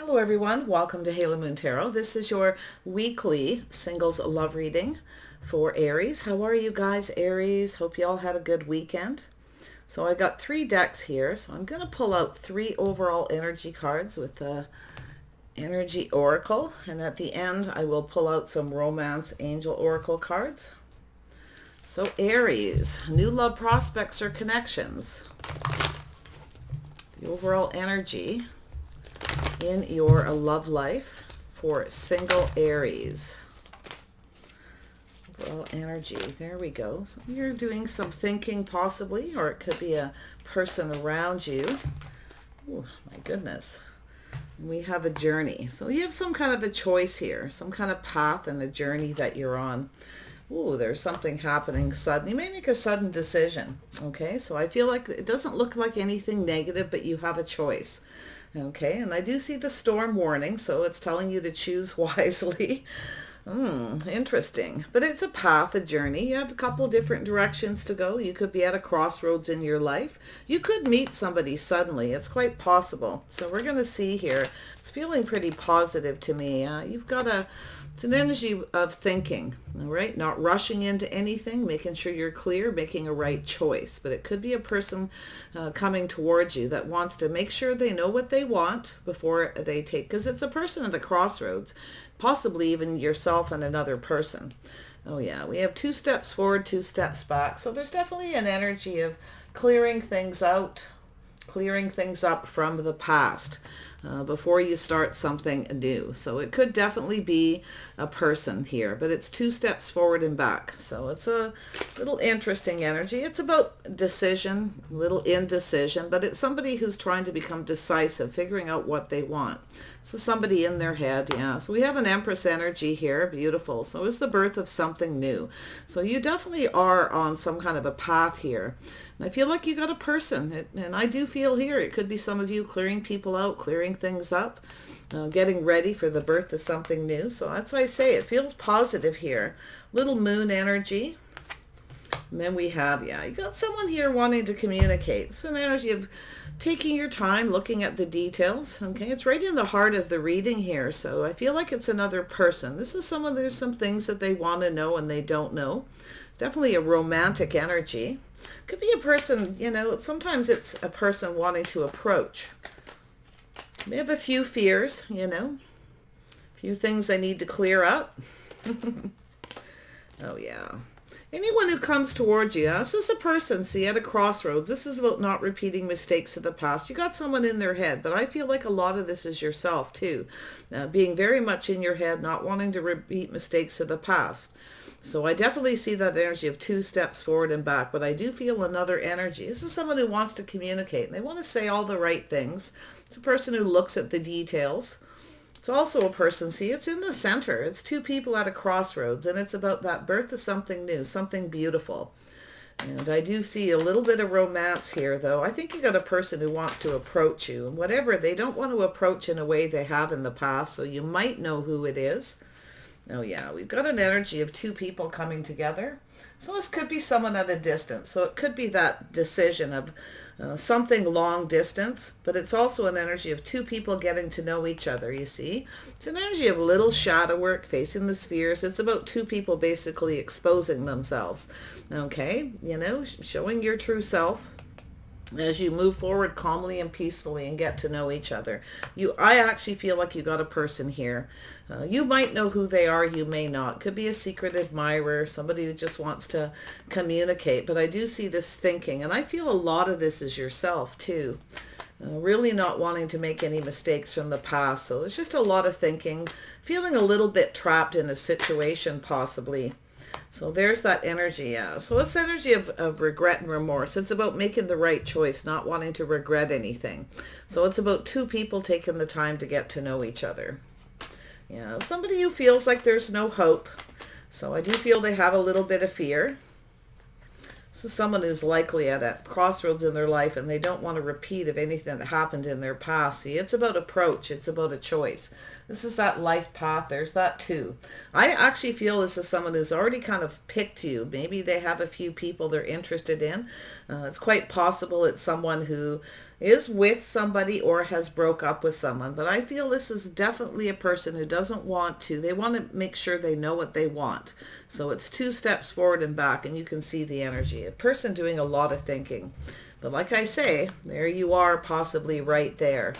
Hello everyone, welcome to Halo Moon Tarot. This is your weekly singles love reading for Aries. How are you guys, Aries? Hope you all had a good weekend. So I got 3 decks here, so I'm going to pull out 3 overall energy cards with the Energy Oracle, and at the end I will pull out some Romance Angel Oracle cards. So Aries, new love prospects or connections. The overall energy in your love life for single Aries. Overall energy, there we go. So you're doing some thinking possibly, or it could be a person around you. Oh my goodness. We have a journey. So you have some kind of a choice here, some kind of path and a journey that you're on. Ooh, there's something happening sudden. You may make a sudden decision. Okay, so I feel like it doesn't look like anything negative, but you have a choice. Okay, and I do see the storm warning, so it's telling you to choose wisely. Interesting. But it's a path, a journey. You have a couple different directions to go. You could be at a crossroads in your life. You could meet somebody suddenly. It's quite possible. So we're going to see here. It's feeling pretty positive to me. It's an energy of thinking, all right? Not rushing into anything, making sure you're clear, making a right choice. But it could be a person coming towards you that wants to make sure they know what they want before they take, because it's a person at a crossroads, possibly even yourself and another person. Oh yeah, we have 2 steps forward, 2 steps back. So there's definitely an energy of clearing things out, clearing things up from the past. Before you start something new. So it could definitely be a person here, but it's 2 steps forward and back. So it's a little interesting energy. It's about decision, a little indecision, but it's somebody who's trying to become decisive, figuring out what they want. So somebody in their head, yeah. So we have an Empress energy here, beautiful. So it's the birth of something new. So you definitely are on some kind of a path here. And I feel like you got a person, and I do feel here it could be some of you clearing people out, clearing things up, getting ready for the birth of something new. So that's why I say it feels positive here. Little moon energy. And then we have, yeah, you got someone here wanting to communicate. It's an energy of taking your time, looking at the details. Okay, it's right in the heart of the reading here. So I feel like it's another person. This is someone, there's some things that they want to know and they don't know. It's definitely a romantic energy. Could be a person, you know, sometimes it's a person wanting to approach. They have a few fears, you know, a few things they need to clear up. Oh yeah. Anyone who comes towards you, this is a person, see, at a crossroads. This is about not repeating mistakes of the past. You got someone in their head, but I feel like a lot of this is yourself too. Being very much in your head, not wanting to repeat mistakes of the past. So I definitely see that energy of 2 steps forward and back, but I do feel another energy. This is someone who wants to communicate, and they want to say all the right things. It's a person who looks at the details. It's also a person, see, it's in the center. It's 2 people at a crossroads, and it's about that birth of something new, something beautiful. And I do see a little bit of romance here, though. I think you got a person who wants to approach you, and whatever, they don't want to approach in a way they have in the past, so you might know who it is. Oh yeah, we've got an energy of 2 people coming together. So this could be someone at a distance. So it could be that decision of something long distance, but it's also an energy of 2 people getting to know each other, you see. It's an energy of little shadow work, facing the spheres. It's about 2 people basically exposing themselves. Okay, you know, showing your true self as you move forward calmly and peacefully and get to know each other. I actually feel like you got a person here. You might know who they are, you may not. Could be a secret admirer, somebody who just wants to communicate. But I do see this thinking, and I feel a lot of this is yourself too. Really not wanting to make any mistakes from the past. So it's just a lot of thinking, feeling a little bit trapped in a situation possibly. So there's that energy, yeah. So it's energy of regret and remorse. It's about making the right choice, not wanting to regret anything. So it's about 2 people taking the time to get to know each other. Yeah, somebody who feels like there's no hope. So I do feel they have a little bit of fear. This is someone who's likely at a crossroads in their life and they don't want to repeat of anything that happened in their past. See, it's about approach. It's about a choice. This is that life path. There's that too. I actually feel this is someone who's already kind of picked you. Maybe they have a few people they're interested in. It's quite possible it's someone who is with somebody or has broke up with someone. But I feel this is definitely a person who doesn't want to. They want to make sure they know what they want. So it's 2 steps forward and back, and you can see the energy. A person doing a lot of thinking. But like I say, there you are, possibly right there.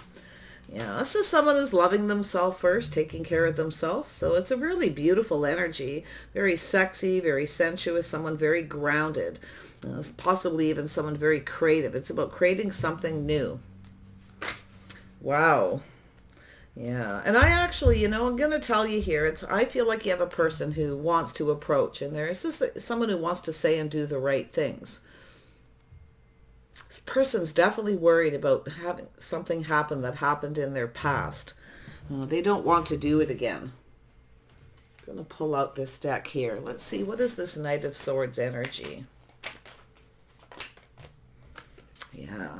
Yeah, this is someone who's loving themselves first, taking care of themselves. So it's a really beautiful energy. Very sexy, very sensuous, someone very grounded. Possibly even someone very creative. It's about creating something new. Wow. Yeah. And I actually, I'm going to tell you here, I feel like you have a person who wants to approach, and there's just someone who wants to say and do the right things. This person's definitely worried about having something happen that happened in their past. They don't want to do it again. I'm going to pull out this deck here. Let's see, what is this Knight of Swords energy? Yeah.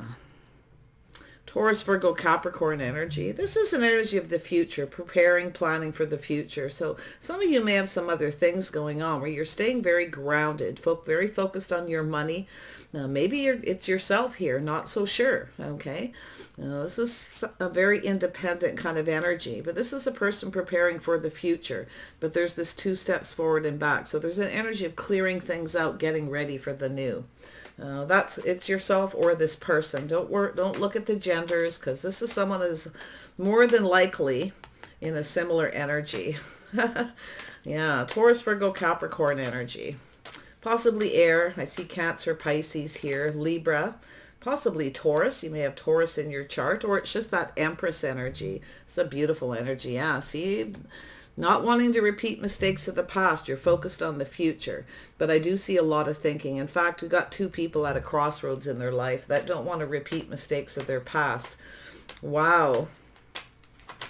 Taurus, Virgo, Capricorn energy. This is an energy of the future, preparing, planning for the future. So some of you may have some other things going on where you're staying very grounded, very focused on your money. Maybe it's yourself here, not so sure, okay? This is a very independent kind of energy, but this is a person preparing for the future. But there's this 2 steps forward and back. So there's an energy of clearing things out, getting ready for the new. It's yourself or this person. Don't look at the genders, because this is someone who's more than likely in a similar energy. Yeah, Taurus, Virgo, Capricorn energy. Possibly air. I see Cancer, Pisces here, Libra, possibly Taurus. You may have Taurus in your chart, or it's just that Empress energy. It's a beautiful energy. Yeah, see, not wanting to repeat mistakes of the past. You're focused on the future. But I do see a lot of thinking. In fact, we've got 2 people at a crossroads in their life that don't want to repeat mistakes of their past. Wow.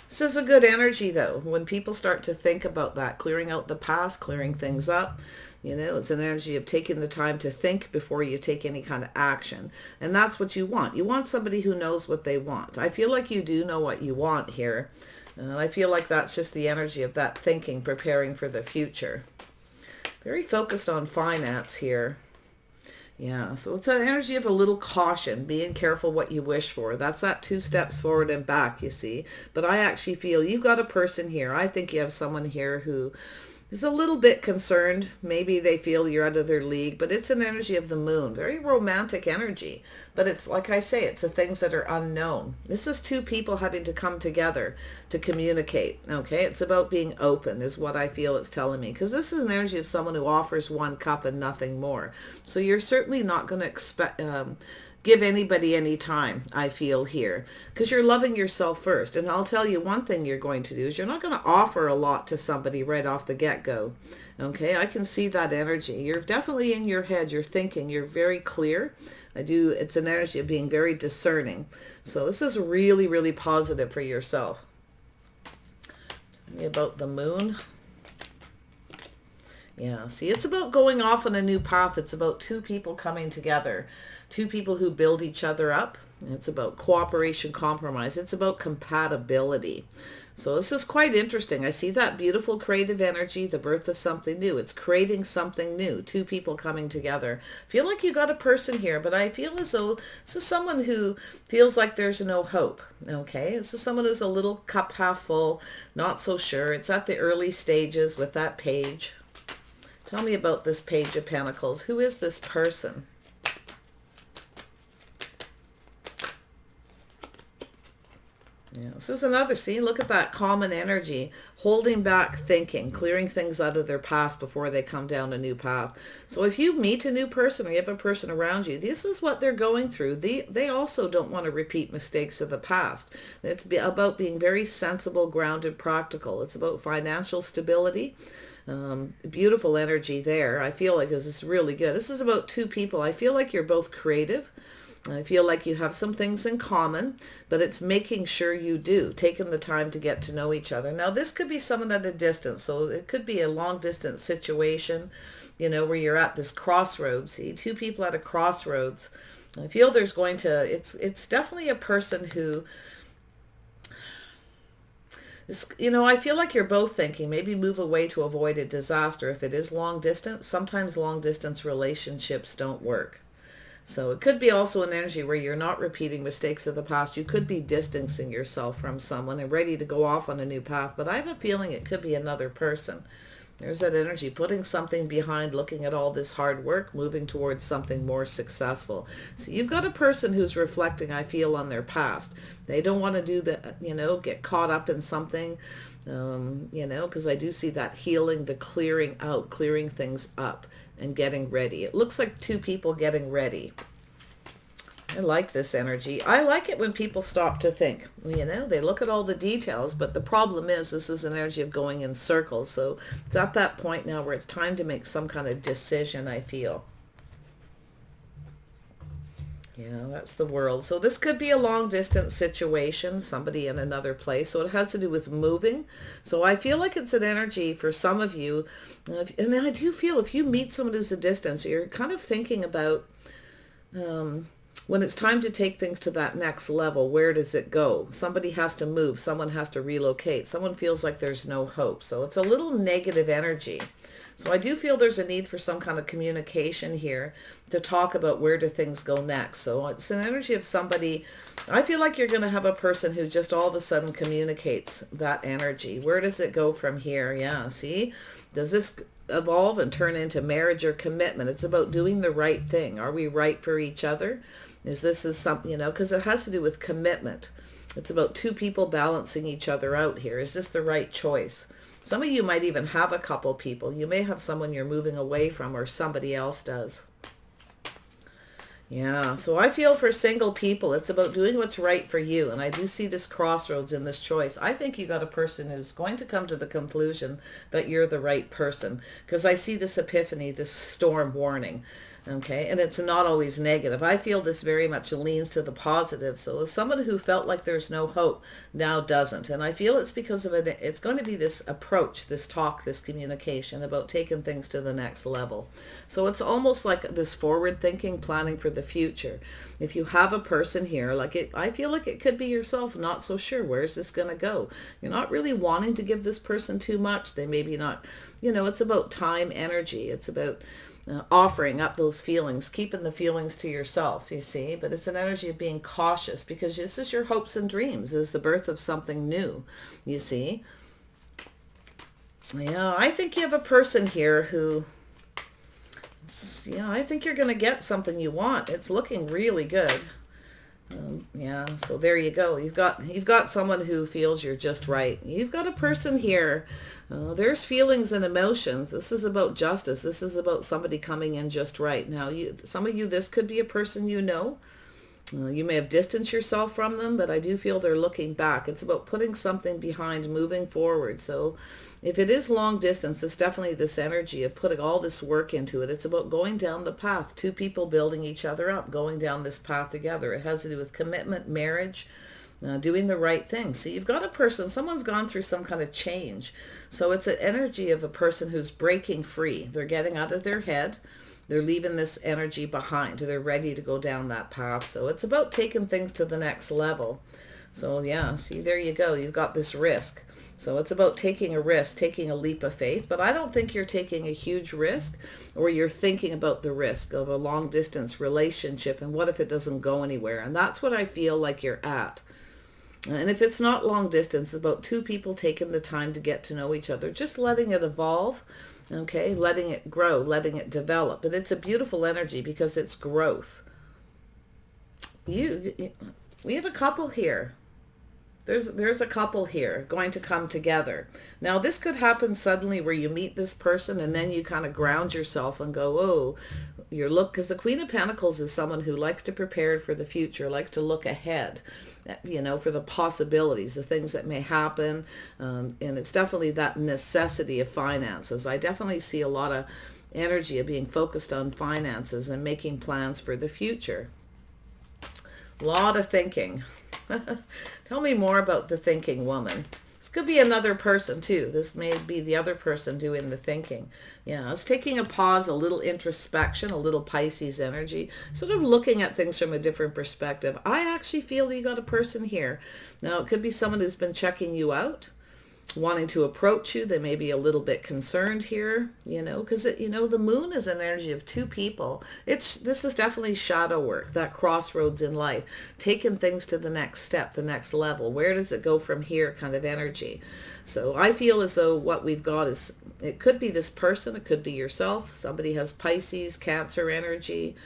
This is a good energy, though. When people start to think about that, clearing out the past, clearing things up, it's an energy of taking the time to think before you take any kind of action. And that's what you want. You want somebody who knows what they want. I feel like you do know what you want here. And I feel like that's just the energy of that thinking, preparing for the future. Very focused on finance here. Yeah, so it's an energy of a little caution, being careful what you wish for. That's that 2 steps forward and back, you see. But I actually feel you've got a person here. I think you have someone here who is a little bit concerned. Maybe they feel you're out of their league, but it's an energy of the moon. Very romantic energy. But it's, like I say, it's the things that are unknown. This is 2 people having to come together to communicate, okay? It's about being open is what I feel it's telling me. Because this is an energy of someone who offers 1 cup and nothing more. So you're certainly not going to give anybody any time, I feel here, because you're loving yourself first. And I'll tell you one thing you're going to do is you're not going to offer a lot to somebody right off the get-go. Okay, I can see that energy. You're definitely in your head, you're thinking, you're very clear. It's an energy of being very discerning. So this is really, really positive for yourself. Tell me about the moon. Yeah, see, it's about going off on a new path. It's about 2 people coming together, 2 people who build each other up. It's about cooperation, compromise. It's about compatibility. So this is quite interesting. I see that beautiful creative energy, the birth of something new. It's creating something new, 2 people coming together. I feel like you got a person here, but I feel as though this is someone who feels like there's no hope. Okay, this is someone who's a little cup half full, not so sure. It's at the early stages with that page. Tell me about this Page of Pentacles. Who is this person? Yeah, this is another, see, look at that common energy, holding back thinking, clearing things out of their past before they come down a new path. So if you meet a new person or you have a person around you, this is what they're going through. They also don't want to repeat mistakes of the past. It's about being very sensible, grounded, practical. It's about financial stability. Beautiful energy there. I feel like this is really good. This is about 2 people. I feel like you're both creative. I feel like you have some things in common, but it's making sure you do, taking the time to get to know each other. Now, this could be someone at a distance, so it could be a long distance situation, you know, where you're at this crossroads. See, two people at a crossroads. I feel there's going to, it's definitely a person who, you know, I feel like you're both thinking maybe move away to avoid a disaster. If it is long distance, sometimes long distance relationships don't work. So it could be also an energy where you're not repeating mistakes of the past. You could be distancing yourself from someone and ready to go off on a new path. But I have a feeling it could be another person. There's that energy, putting something behind, looking at all this hard work, moving towards something more successful. So you've got a person who's reflecting, I feel, on their past. They don't want to do that, you know, get caught up in something, you know, because I do see that healing, the clearing out, clearing things up and getting ready. It looks like two people getting ready. I like this energy. I like it when people stop to think. You know, they look at all the details, but the problem is this is an energy of going in circles. So it's at that point now where it's time to make some kind of decision, I feel. Yeah, that's the world. So this could be a long distance situation, somebody in another place. So it has to do with moving. So I feel like it's an energy for some of you. And I do feel if you meet someone who's a distance, you're kind of thinking about when it's time to take things to that next level, where does it go? Somebody has to move. Someone has to relocate. Someone feels like there's no hope. So it's a little negative energy. So I do feel there's a need for some kind of communication here to talk about where do things go next. So it's an energy of somebody, I feel like you're going to have a person who just all of a sudden communicates that energy. Where does it go from here? Yeah, see? Does this evolve and turn into marriage or commitment? It's about doing the right thing. Are we right for each other? Is something, you know, because it has to do with commitment. It's about two people balancing each other out here. Is this the right choice? Some of you might even have a couple people. You may have someone you're moving away from, or somebody else does. Yeah, so I feel for single people, it's about doing what's right for you. And I do see this crossroads in this choice. I think you got a person who's going to come to the conclusion that you're the right person. Because I see this epiphany, this storm warning. Okay, and it's not always negative. I feel this very much leans to the positive. So as someone who felt like there's no hope now doesn't. And I feel it's because of it. It's going to be this approach, this talk, this communication about taking things to the next level. So it's almost like this forward thinking, planning for the future. If you have a person here, like it, I feel like it could be yourself, not so sure. Where's this going to go? You're not really wanting to give this person too much. They maybe not, you know, it's about time, energy. It's about offering up those feelings, keeping the feelings to yourself, you see. But it's an energy of being cautious because this is your hopes and dreams, is the birth of something new, you see. Yeah, I think you have a person here who, yeah, I think you're going to get something you want. It's looking really good. Yeah, so there you go. You've got someone who feels you're just right. You've got a person here. There's feelings and emotions. This is about justice. This is about somebody coming in just right. Now, some of you, this could be a person you know. You may have distanced yourself from them, but I do feel they're looking back. It's about putting something behind, moving forward. So if it is long distance, it's definitely this energy of putting all this work into it. It's about going down the path, two people building each other up, going down this path together. It has to do with commitment, marriage, doing the right thing. So you've got a person, someone's gone through some kind of change. So it's an energy of a person who's breaking free. They're getting out of their head. They're leaving this energy behind. They're ready to go down that path. So it's about taking things to the next level. So yeah, see, there you go. You've got this risk. So it's about taking a risk, taking a leap of faith. But I don't think you're taking a huge risk, or you're thinking about the risk of a long distance relationship and what if it doesn't go anywhere. And that's what I feel like you're at. And if it's not long distance, it's about two people taking the time to get to know each other, just letting it evolve. Okay, letting it grow, letting it develop. But it's a beautiful energy because it's growth. We have a couple here. There's a couple here going to come together. Now, this could happen suddenly where you meet this person and then you kind of ground yourself and go, oh, because the Queen of Pentacles is someone who likes to prepare for the future, likes to look ahead, you know, for the possibilities, the things that may happen. And it's definitely that necessity of finances. I definitely see a lot of energy of being focused on finances and making plans for the future. A lot of thinking. Tell me more about the thinking woman. This could be another person too. This may be the other person doing the thinking. Yeah, it's taking a pause, a little introspection, a little Pisces energy, sort of looking at things from a different perspective. I actually feel that you got a person here. Now, it could be someone who's been checking you out, wanting to approach you. They may be a little bit concerned here, because the moon is an energy of two people. This is definitely shadow work, that crossroads in life, taking things to the next step, the next level. Where does it go from here kind of energy? So I feel as though what we've got is, it could be this person, it could be yourself. Somebody has Pisces, Cancer energy.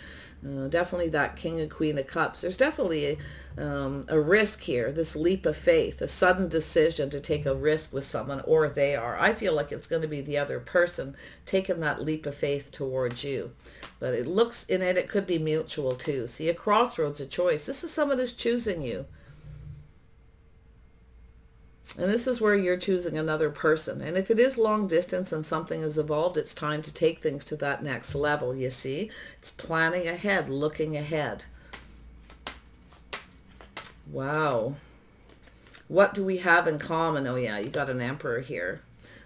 Definitely that King and Queen of Cups. There's definitely a risk here, this leap of faith, a sudden decision to take a risk with someone, or they are. I feel like it's going to be the other person taking that leap of faith towards you. But it looks in it could be mutual too. See, a crossroads, a choice. This is someone who's choosing you. And this is where you're choosing another person. And if it is long distance and something has evolved, it's time to take things to that next level, you see. It's planning ahead, looking ahead. Wow. What do we have in common? Oh yeah, you got an Emperor here.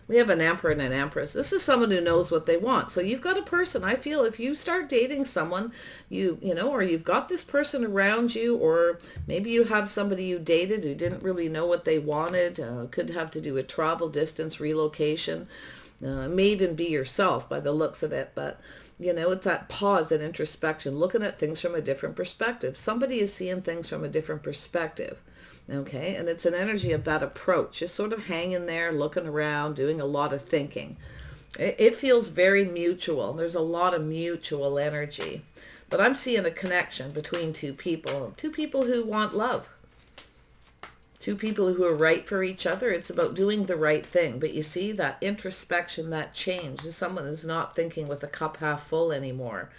We have an Emperor and an Empress. This is someone who knows what they want. So you've got a person. I feel if you start dating someone, or you've got this person around you, or maybe you have somebody you dated who didn't really know what they wanted. Could have to do with travel, distance, relocation. May even be yourself by the looks of it. But, it's that pause and introspection, looking at things from a different perspective. Somebody is seeing things from a different perspective. Okay, and it's an energy of that approach, just sort of hanging there, looking around, doing a lot of thinking. It feels very mutual. There's a lot of mutual energy. But I'm seeing a connection between two people who want love. Two people who are right for each other. It's about doing the right thing. But you see, that introspection, that change, someone is not thinking with a cup half full anymore.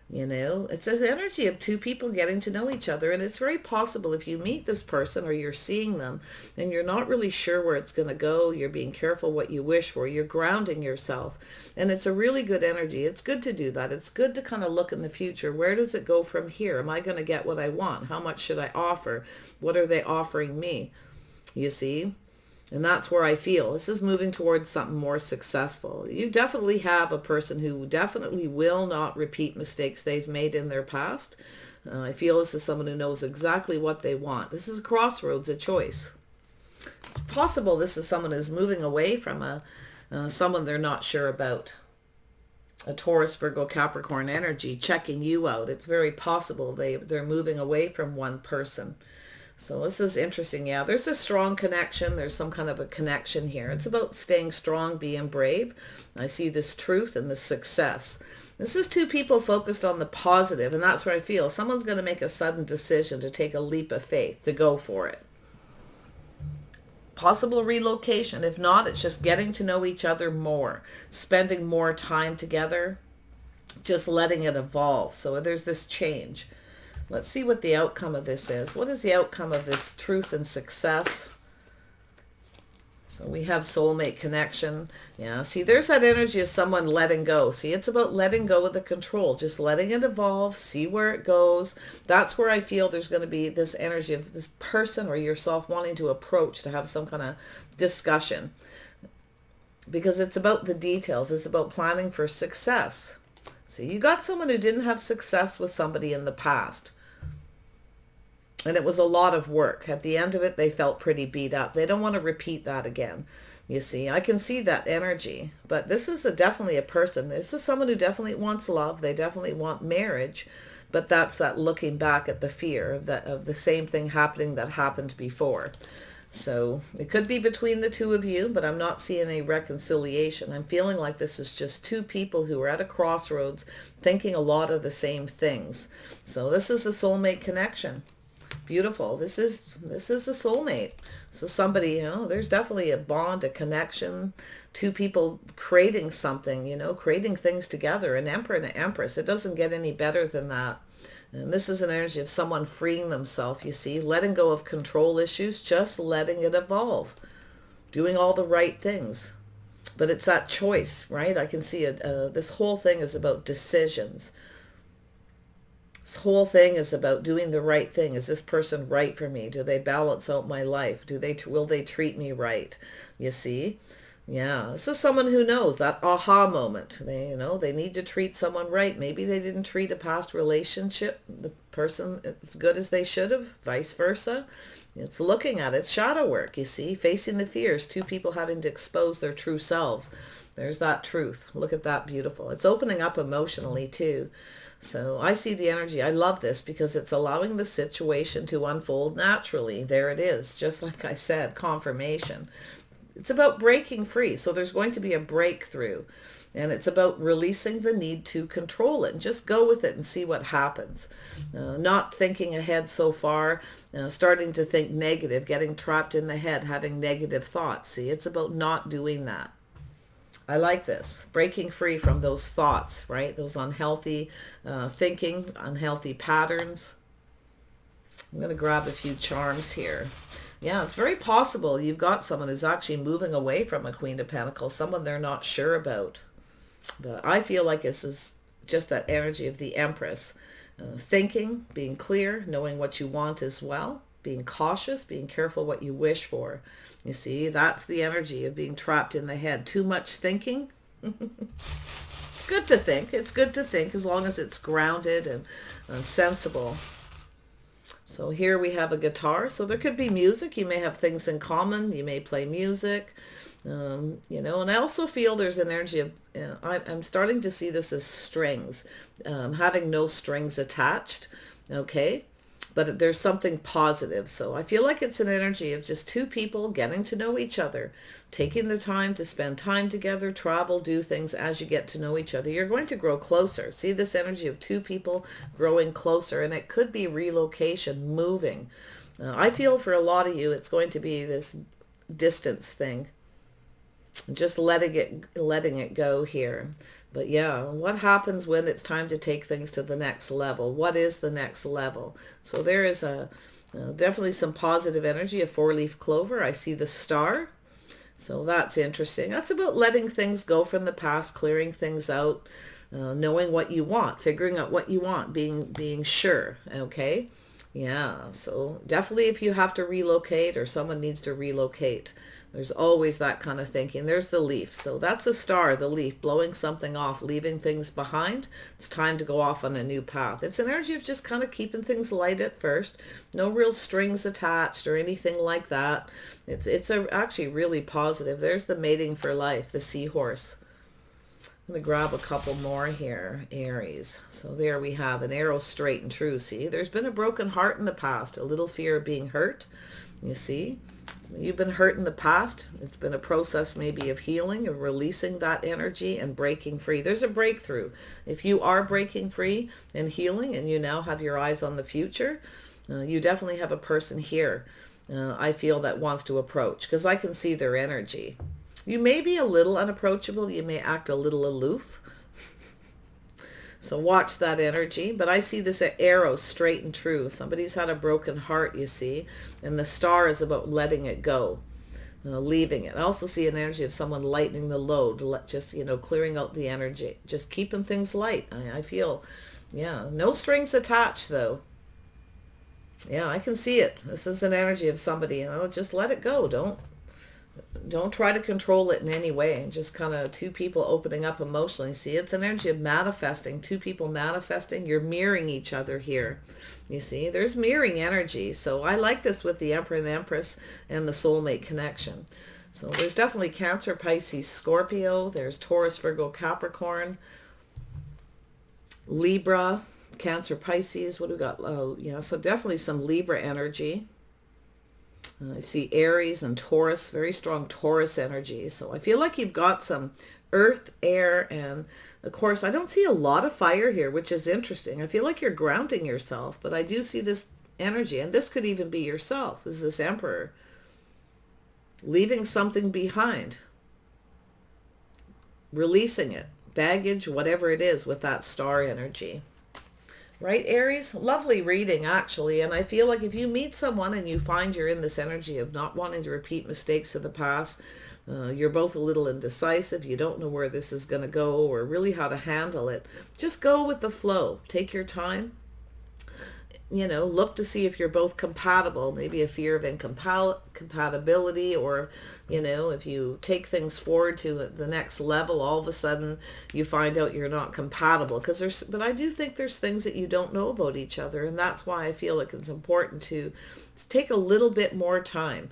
It's an energy of two people getting to know each other. And it's very possible if you meet this person or you're seeing them and you're not really sure where it's going to go, you're being careful what you wish for, you're grounding yourself. And it's a really good energy. It's good to do that. It's good to kind of look in the future. Where does it go from here? Am I going to get what I want? How much should I offer? What are they offering me? You see? And that's where I feel this is moving towards something more successful. You definitely have a person who definitely will not repeat mistakes they've made in their past. I feel this is someone who knows exactly what they want. This is a crossroads, a choice. It's possible this is someone who's moving away from someone they're not sure about. A Taurus, Virgo, Capricorn energy checking you out. It's very possible they're moving away from one person. So this is interesting. Yeah, there's a strong connection. There's some kind of a connection here. It's about staying strong, being brave. I see this truth and this success. This is two people focused on the positive, and that's where I feel someone's going to make a sudden decision to take a leap of faith, to go for it. Possible relocation. If not, it's just getting to know each other more, spending more time together, just letting it evolve. So there's this change. Let's see what the outcome of this is. What is the outcome of this truth and success? So we have soulmate connection. Yeah, see, there's that energy of someone letting go. See, it's about letting go of the control, just letting it evolve, see where it goes. That's where I feel there's going to be this energy of this person or yourself wanting to approach, to have some kind of discussion. Because it's about the details. It's about planning for success. See, you got someone who didn't have success with somebody in the past. And it was a lot of work. At the end of it, they felt pretty beat up. They don't want to repeat that again. You see, I can see that energy. But this is definitely a person. This is someone who definitely wants love. They definitely want marriage. But that's that looking back at the fear of the same thing happening that happened before. So it could be between the two of you, but I'm not seeing a reconciliation. I'm feeling like this is just two people who are at a crossroads thinking a lot of the same things. So this is a soulmate connection. Beautiful. This is a soulmate. So somebody, there's definitely a bond, a connection, two people creating something, creating things together, an emperor and an empress. It doesn't get any better than that. And this is an energy of someone freeing themselves, you see, letting go of control issues, just letting it evolve, doing all the right things. But it's that choice, right? I can see it. This whole thing is about decisions. This whole thing is about doing the right thing. Is this person right for me? Do they balance out my life? Will they treat me right? You see? Yeah, this is someone who knows that aha moment. They need to treat someone right. Maybe they didn't treat a past relationship, the person, as good as they should have, vice versa. It's looking at it. It's shadow work, you see, facing the fears, two people having to expose their true selves. There's that truth. Look at that, beautiful. It's opening up emotionally too. So I see the energy. I love this because it's allowing the situation to unfold naturally. There it is. Just like I said, confirmation. It's about breaking free. So there's going to be a breakthrough. And it's about releasing the need to control it and just go with it and see what happens. Not thinking ahead so far, starting to think negative, getting trapped in the head, having negative thoughts. See, it's about not doing that. I like this. Breaking free from those thoughts, right? Those unhealthy thinking, unhealthy patterns. I'm going to grab a few charms here. Yeah, it's very possible you've got someone who's actually moving away from a Queen of Pentacles, someone they're not sure about. But I feel like this is just that energy of the Empress. Thinking, being clear, knowing what you want as well, being cautious, being careful what you wish for. You see, that's the energy of being trapped in the head. Too much thinking. It's good to think. It's good to think as long as it's grounded and sensible. So here we have a guitar. So there could be music. You may have things in common. You may play music. And I also feel there's an energy of, I'm starting to see this as strings, having no strings attached, okay? But there's something positive. So I feel like it's an energy of just two people getting to know each other, taking the time to spend time together, travel, do things as you get to know each other. You're going to grow closer. See this energy of two people growing closer, and it could be relocation, moving. I feel for a lot of you, it's going to be this distance thing. Just letting it go here. But yeah, what happens when it's time to take things to the next level? What is the next level? So there is definitely some positive energy, a four-leaf clover. I see the star. So that's interesting. That's about letting things go from the past, clearing things out, knowing what you want, figuring out what you want, being sure, okay? Yeah, so definitely if you have to relocate or someone needs to relocate, there's always that kind of thinking. There's the leaf. So that's a star, the leaf, blowing something off, leaving things behind. It's time to go off on a new path. It's an energy of just kind of keeping things light at first. No real strings attached or anything like that. It's actually really positive. There's the mating for life, the seahorse. I'm going to grab a couple more here, Aries. So there we have an arrow straight and true. See, there's been a broken heart in the past, a little fear of being hurt. You see, so you've been hurt in the past. It's been a process maybe of healing, of releasing that energy and breaking free. There's a breakthrough. If you are breaking free and healing and you now have your eyes on the future, you definitely have a person here, I feel, that wants to approach, because I can see their energy. You may be a little unapproachable. You may act a little aloof. So watch that energy. But I see this arrow straight and true. Somebody's had a broken heart, you see. And the star is about letting it go, leaving it. I also see an energy of someone lightening the load, just, clearing out the energy, just keeping things light. I feel, yeah, no strings attached though. Yeah, I can see it. This is an energy of somebody, just let it go. Don't try to control it in any way. Just kind of two people opening up emotionally. See, it's an energy of manifesting, two people manifesting. You're mirroring each other here. You see, there's mirroring energy. So I like this with the Emperor and the Empress and the soulmate connection. So there's definitely Cancer, Pisces, Scorpio. There's Taurus, Virgo, Capricorn, Libra, Cancer, Pisces. What do we got? Oh, yeah, so definitely some Libra energy. I see Aries and Taurus, very strong Taurus energy. So I feel like you've got some earth, air, and of course, I don't see a lot of fire here, which is interesting. I feel like you're grounding yourself, but I do see this energy, and this could even be yourself. This is this Emperor. Leaving something behind. Releasing it. Baggage, whatever it is, with that star energy. Right, Aries? Lovely reading, actually. And I feel like if you meet someone and you find you're in this energy of not wanting to repeat mistakes of the past, you're both a little indecisive, you don't know where this is going to go or really how to handle it, just go with the flow. Take your time. look to see if you're both compatible. Maybe a fear of incompatibility, or, if you take things forward to the next level, all of a sudden you find out you're not compatible. But I do think there's things that you don't know about each other, and that's why I feel like it's important to take a little bit more time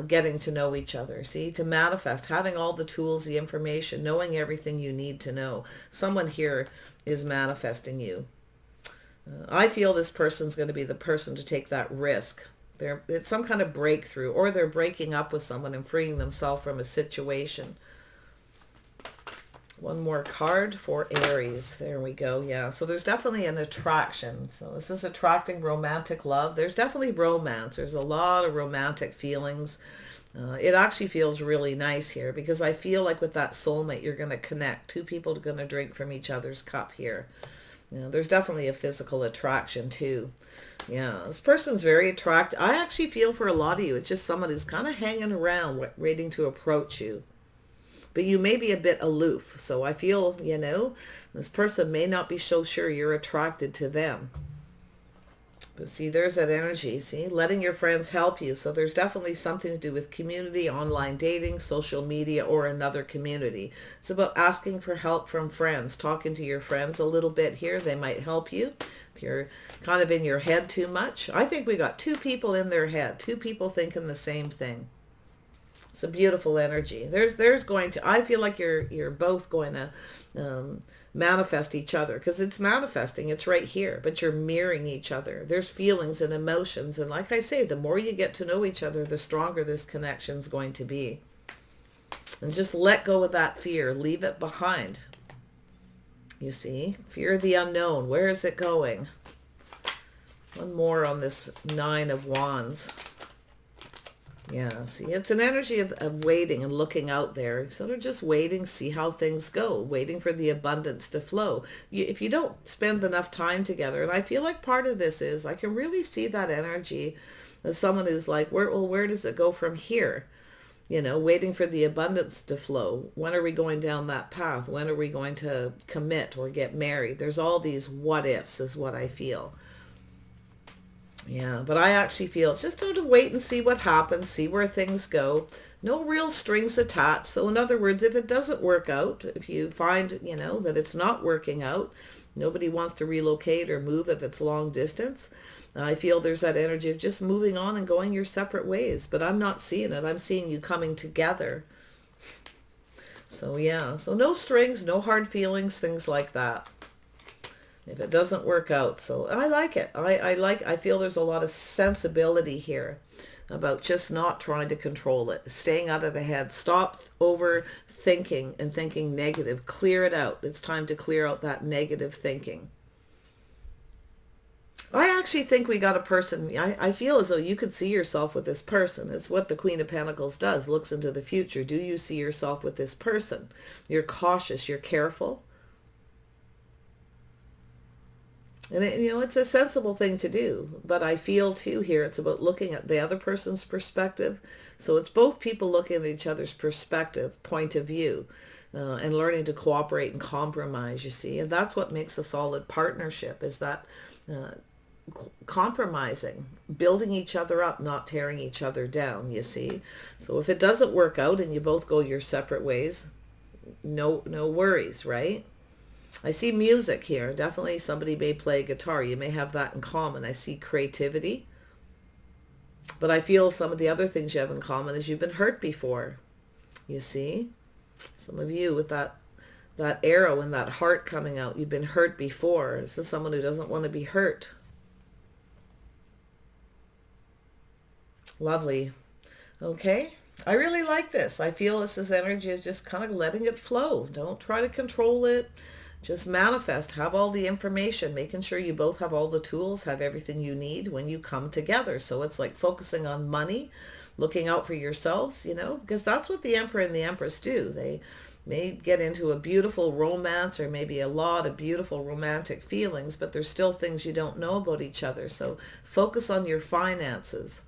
getting to know each other. See, to manifest, having all the tools, the information, knowing everything you need to know. Someone here is manifesting you. I feel this person's going to be the person to take that risk. It's some kind of breakthrough, or they're breaking up with someone and freeing themselves from a situation. One more card for Aries. There we go. Yeah, so there's definitely an attraction. So this is attracting romantic love. There's definitely romance. There's a lot of romantic feelings. It actually feels really nice here, because I feel like with that soulmate, you're going to connect. Two people are going to drink from each other's cup here. There's definitely a physical attraction too. Yeah, this person's very attractive. I actually feel for a lot of you, it's just someone who's kind of hanging around, waiting to approach you. But you may be a bit aloof. So I feel, this person may not be so sure you're attracted to them. But see, there's that energy, see, letting your friends help you. So there's definitely something to do with community, online dating, social media, or another community. It's about asking for help from friends, talking to your friends a little bit here. They might help you if you're kind of in your head too much. I think we got two people in their head, two people thinking the same thing. It's a beautiful energy. There's going to, I feel like you're both going to manifest each other, because it's manifesting. It's right here, but you're mirroring each other. There's feelings and emotions. And like I say, the more you get to know each other, the stronger this connection's going to be. And just let go of that fear. Leave it behind. You see, fear of the unknown. Where is it going? One more on this Nine of Wands. Yeah, see, it's an energy of waiting and looking out there. Sort of just waiting, see how things go, waiting for the abundance to flow. If you don't spend enough time together, and I feel like part of this is, I can really see that energy of someone who's like, where does it go from here? Waiting for the abundance to flow. When are we going down that path? When are we going to commit or get married? There's all these what ifs is what I feel. Yeah, but I actually feel it's just sort of wait and see what happens, see where things go. No real strings attached. So in other words, if it doesn't work out, if you find, that it's not working out, nobody wants to relocate or move if it's long distance. I feel there's that energy of just moving on and going your separate ways. But I'm not seeing it. I'm seeing you coming together. So yeah, so no strings, no hard feelings, things like that. If it doesn't work out. So I like it. I feel there's a lot of sensibility here about just not trying to control it, staying out of the head. Stop overthinking and thinking negative. Clear it out. It's time to clear out that negative thinking. I actually think we got a person, I feel as though you could see yourself with this person. It's what the Queen of Pentacles does, looks into the future. Do you see yourself with this person? You're cautious, you're careful. And it's a sensible thing to do, but I feel too here it's about looking at the other person's perspective. So it's both people looking at each other's perspective, point of view, and learning to cooperate and compromise, you see. And that's what makes a solid partnership, is that compromising, building each other up, not tearing each other down, you see. So if it doesn't work out and you both go your separate ways, no worries, right? I see music here. Definitely somebody may play guitar. You may have that in common. I see creativity. But I feel some of the other things you have in common is you've been hurt before. You see? Some of you with that arrow and that heart coming out, you've been hurt before. This is someone who doesn't want to be hurt. Lovely. Okay. I really like this. I feel this is energy of just kind of letting it flow. Don't try to control it. Just manifest, have all the information, making sure you both have all the tools, have everything you need when you come together. So it's like focusing on money, looking out for yourselves, because that's what the Emperor and the Empress do. They may get into a beautiful romance or maybe a lot of beautiful romantic feelings, but there's still things you don't know about each other. So focus on your finances.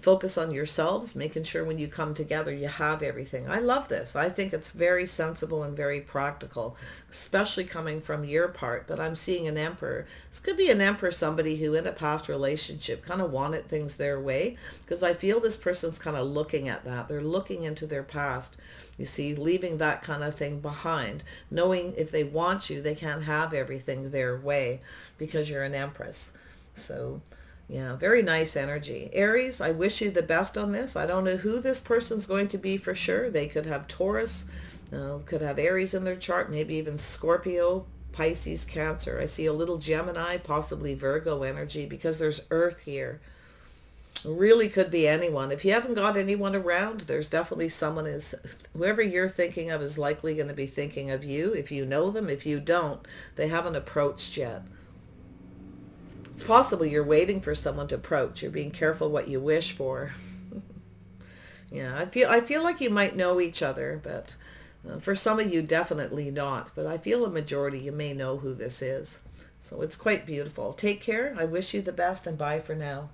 Focus on yourselves, making sure when you come together you have everything. I love this. I think it's very sensible and very practical, especially coming from your part. But I'm seeing an emperor. This could be an emperor, somebody who in a past relationship kind of wanted things their way, because I feel this person's kind of looking at that. They're looking into their past, you see, leaving that kind of thing behind, knowing if they want you, they can't have everything their way because you're an empress. So yeah, very nice energy. Aries, I wish you the best on this. I don't know who this person's going to be for sure. They could have Taurus, could have Aries in their chart, maybe even Scorpio, Pisces, Cancer. I see a little Gemini, possibly Virgo energy, because there's Earth here. Really could be anyone. If you haven't got anyone around, there's definitely someone whoever you're thinking of is likely going to be thinking of you. If you know them, if you don't, they haven't approached yet. It's possible you're waiting for someone to approach. You're being careful what you wish for. Yeah, I feel like you might know each other, but for some of you, definitely not. But I feel a majority, you may know who this is. So it's quite beautiful. Take care. I wish you the best, and bye for now.